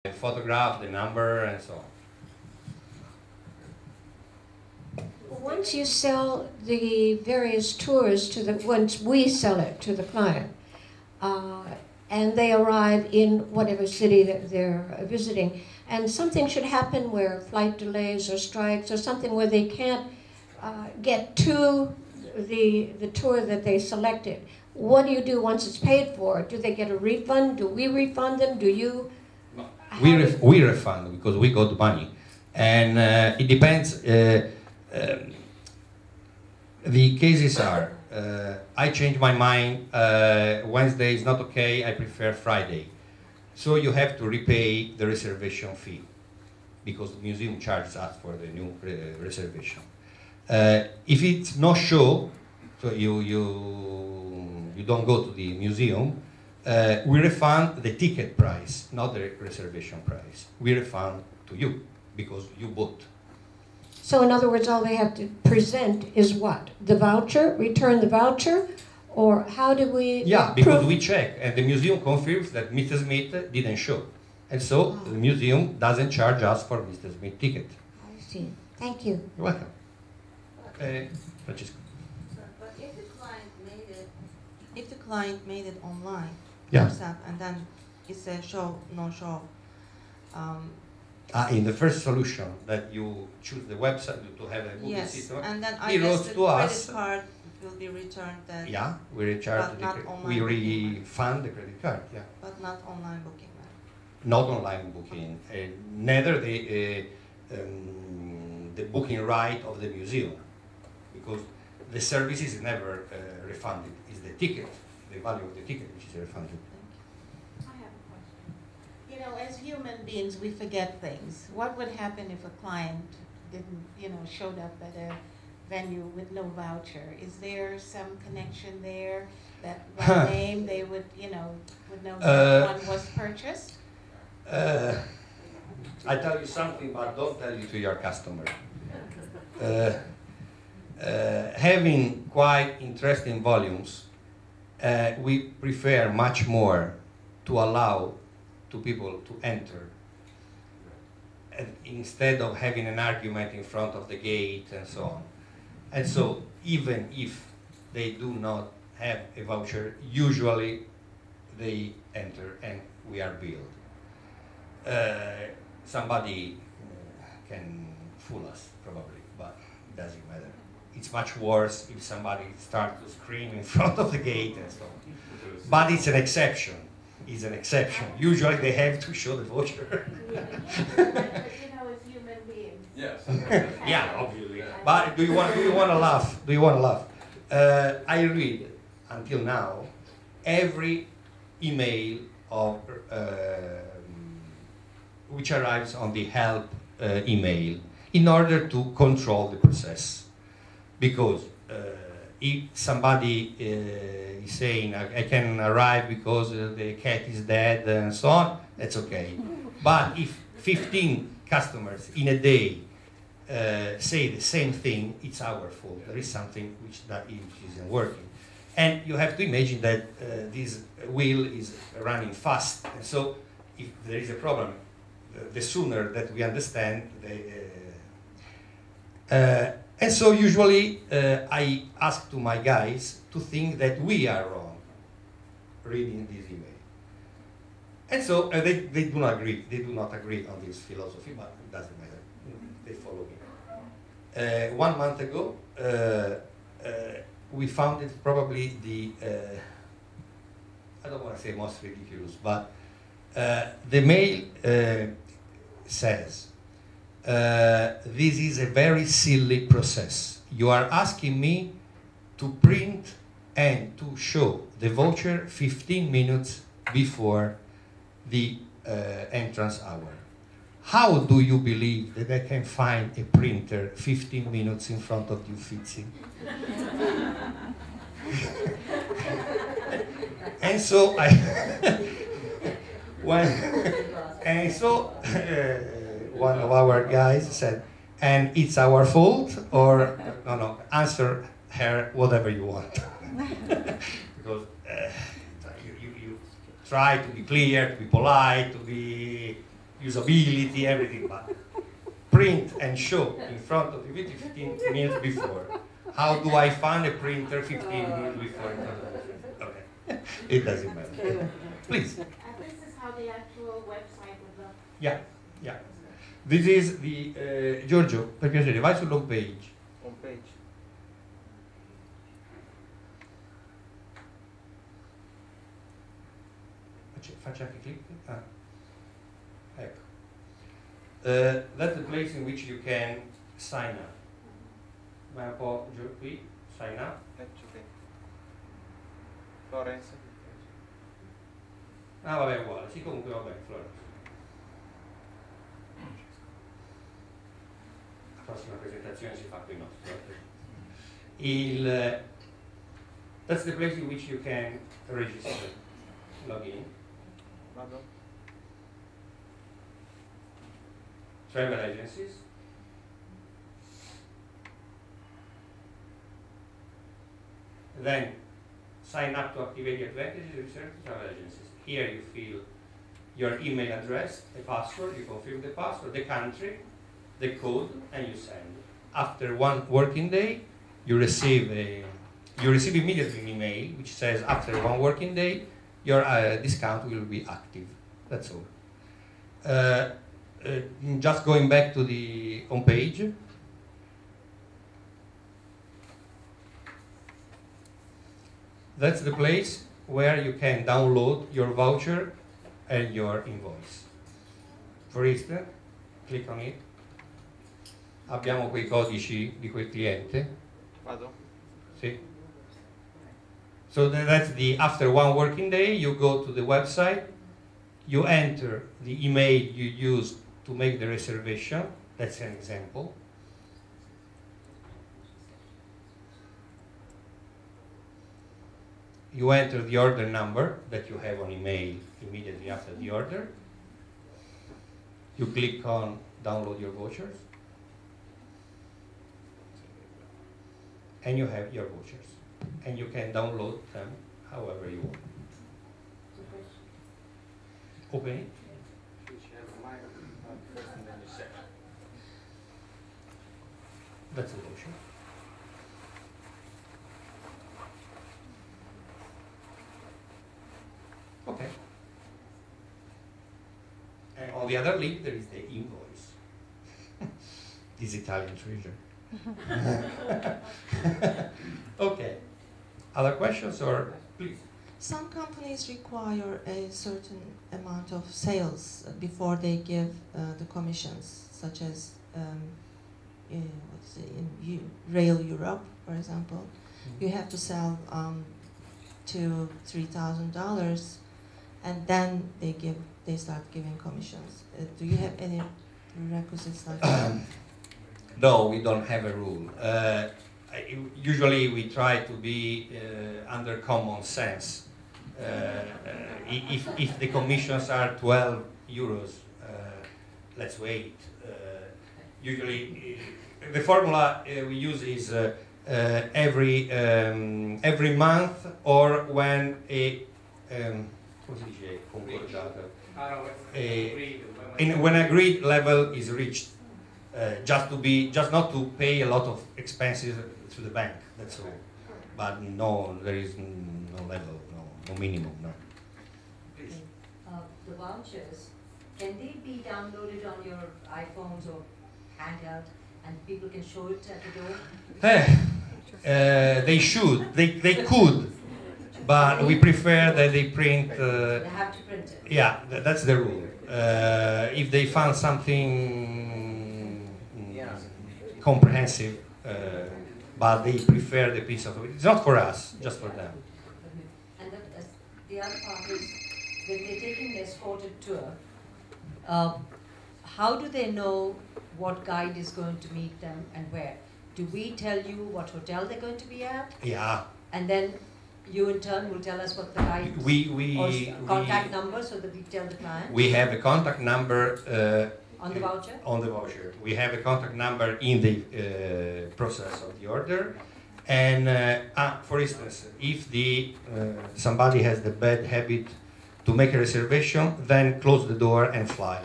photograph, the number, and so on. Once you sell the various tours once we sell it to the client, and they arrive in whatever city that they're visiting, and something should happen where flight delays or strikes or something where they can't get to the tour that they selected. What do you do once it's paid for? Do they get a refund? Do we refund them? Do you? We refund because we got money, and it depends. The cases are, I change my mind, Wednesday is not okay, I prefer Friday. So you have to repay the reservation fee because the museum charges us for the new reservation. If it's no show, so you don't go to the museum, we refund the ticket price, not the reservation price. We refund to you because you bought. So in other words, all they have to present is what? The voucher? Return the voucher? Or how do we... Yeah, because we check and the museum confirms that Mr. Smith didn't show. And so the museum doesn't charge us for Mr. Smith ticket. I see. Thank you. You're welcome. Francesco. But if the client made it online, Yeah. WhatsApp, and then it says show, no show. In the first solution that you choose the website to have a booking Yes, system, and then I he guess wrote the to credit us. card will be returned then. Yeah, we recharge But the not credit. online We booking. refund the credit card. Yeah. But not online booking, right? Not online booking. Neither the booking right of the museum, because the service is never refunded. It's the ticket, the value of the ticket, which is refunded. I have a question. You know, as human beings, we forget things. What would happen if a client didn't, showed up at a venue with no voucher? Is there some connection there that by name they would, would know that one was purchased? I tell you something, but don't tell it to your customer. Having quite interesting volumes, we prefer much more to allow to people to enter, and instead of having an argument in front of the gate and so on. And so even if they do not have a voucher, usually they enter and we are billed. Somebody can fool us probably, but it doesn't matter. It's much worse if somebody starts to scream in front of the gate and so on. But it's an exception. It's an exception. Usually they have to show the voucher. But, as human beings. Yes. Yeah, obviously. But do you want to laugh? Do you want to laugh? I read until now every email of which arrives on the help email in order to control the process, because if somebody is saying I can arrive because the cat is dead and so on, that's okay. But if 15 customers in a day say the same thing, it's our fault. There is something which isn't working. And you have to imagine that this wheel is running fast. And so if there is a problem, the sooner that we understand, and so usually I ask to my guys to think that we are wrong reading this email. And so they do not agree. They do not agree on this philosophy, but it doesn't matter. They follow me. 1 month ago, we found it probably the, I don't want to say most ridiculous, but the mail says, this is a very silly process. You are asking me to print and to show the voucher 15 minutes before the entrance hour. How do you believe that I can find a printer 15 minutes in front of the Uffizi? And so one of our guys said, and it's our fault, or no, answer her whatever you want. Because you try to be clear, to be polite, to be usability, everything, but print and show in front of you 15 minutes before. How do I find a printer 15 minutes before in front of me? Okay, it doesn't matter. Please. And this is how the actual website would look. Yeah, yeah. This is the Giorgio, per piacere, vai sull'home page. Home page. Faccia anche clic. Ah. Ecco. That's the place in which you can sign up. Vai un po' giù qui, sign up. Florence. Ah vabbè, è uguale, sì comunque vabbè, Florence. La prossima presentazione si fa qui nostro. That's the place in which you can register, log in. Vado. Travel agencies. Then sign up to activate the advantages of research travel agencies. Here you fill your email address, a password, you confirm the password, the country, the code, and you send. After 1 working day, you receive immediately an email which says after 1 working day, your discount will be active. That's all. Just going back to the home page. That's the place where you can download your voucher and your invoice. For instance, click on it. Abbiamo quei codici di quel cliente. Vado. Sì. So that's the after 1 working day, you go to the website, you enter the email you used to make the reservation. That's an example. You enter the order number that you have on email immediately after the order. You click on download your vouchers. And you have your vouchers. And you can download them however you want. Open it. That's the voucher. Okay. And on the other link there is the invoice. This Italian treasure. Okay. Other questions or please? Some companies require a certain amount of sales before they give the commissions, such as Rail Europe, for example. You have to sell to $3,000, and then they start giving commissions. Do you have any prerequisites like that? No, we don't have a rule. Usually we try to be under common sense. If the commissions are 12 euros, let's wait. Usually the formula we use is every month or when a when agreed level is reached. Just not to pay a lot of expenses to the bank. That's all. But no, there is no level, no minimum, no. The vouchers, can they be downloaded on your iPhones or handheld, and people can show it at the door? They should. They could, but we prefer that they print. They have to print it. Yeah, that's the rule. If they found something comprehensive, but they prefer the piece of it. It's not for us, just for them. And the other part is, when they're taking the escorted tour, how do they know what guide is going to meet them and where? Do we tell you what hotel they're going to be at? Yeah. And then you in turn will tell us what the guide or contact number so that we tell the client? We have a contact number on the voucher? On the voucher. We have a contact number in the process of the order. And for instance, if somebody has the bad habit to make a reservation, then close the door and fly.